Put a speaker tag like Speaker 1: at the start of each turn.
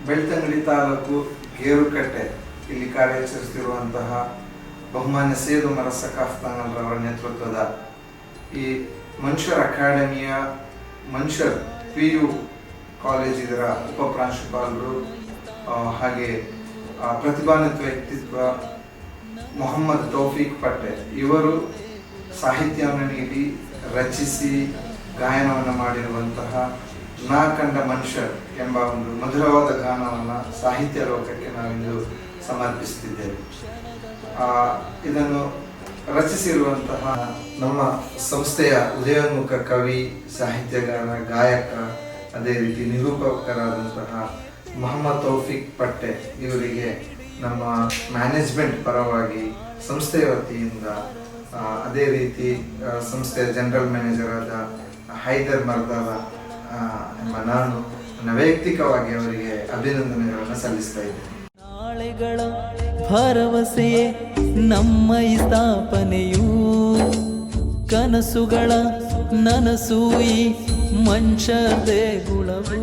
Speaker 1: ಬೆಳ್ತಂಗಡಿ ತಾಲೂಕು ಗೇರುಕಟ್ಟೆ ಇಲ್ಲಿ ಕಾರ್ಯಾಚರಿಸುತ್ತಿರುವಂತಹ ಬಹುಮಾನ್ಯ ಸೇದು ಮರ ಸಕಾಫ್ತಾನರವರ ನೇತೃತ್ವದ ಈ ಮನ್ಷರ್ ಅಕಾಡೆಮಿಯ ಮನ್ಷರ್ PU ಕಾಲೇಜ್ ಇದರ ಉಪ ಪ್ರಾಂಶುಪಾಲರು ಹಾಗೆ ಪ್ರತಿಭಾನ್ವಿತ ವ್ಯಕ್ತಿತ್ವ ಮೊಹಮ್ಮದ್ ತೌಫೀಕ್ ಪಟ್ಟೆ ಇವರು ಸಾಹಿತ್ಯವನ್ನು ನೀಡಿ ರಚಿಸಿ ಗಾಯನವನ್ನು ಮಾಡಿರುವಂತಹ ನಾ ಕಂಡ ಮನುಷ್ಯರ್ ಎಂಬ ಒಂದು ಮಧುರವಾದ ಗಾನವನ್ನು ಸಾಹಿತ್ಯ ಲೋಕಕ್ಕೆ ನಾವಿಂದು ಸಮರ್ಪಿಸುತ್ತಿದ್ದೇವೆ. ಇದನ್ನು ರಚಿಸಿರುವಂತಹ ನಮ್ಮ ಸಂಸ್ಥೆಯ ಉದಯೋನ್ಮುಖ ಕವಿ, ಸಾಹಿತ್ಯಗಾರ, ಗಾಯಕ, ಅದೇ ರೀತಿ ನಿರೂಪಕರಾದಂತಹ ಮೊಹಮ್ಮದ್ ತೌಫೀಕ್ ಪಟ್ಟೆ ಇವರಿಗೆ ನಮ್ಮ ಮ್ಯಾನೇಜ್ಮೆಂಟ್ ಪರವಾಗಿ ಸಂಸ್ಥೆಯ ವತಿಯಿಂದ, ಅದೇ ರೀತಿ ಸಂಸ್ಥೆಯ ಜನರಲ್ ಮ್ಯಾನೇಜರ್ ಆದ ಹೈದರ್ ಮರ್ದಾಲ ಎಂಬ ನಾನು ವೈಯಕ್ತಿಕವಾಗಿ ಅವರಿಗೆ ಅಭಿನಂದನೆಗಳನ್ನು ಸಲ್ಲಿಸ್ತಾ ಇದ್ದೇನೆ.
Speaker 2: ನಾಳೆಗಳ ಭರವಸೆಯೇ ನಮ್ಮ ಈ ಸ್ಥಾಪನೆಯು, ಕನಸುಗಳ ನನಸು ಈ ಮಂಚ ದೇಗುಲವು.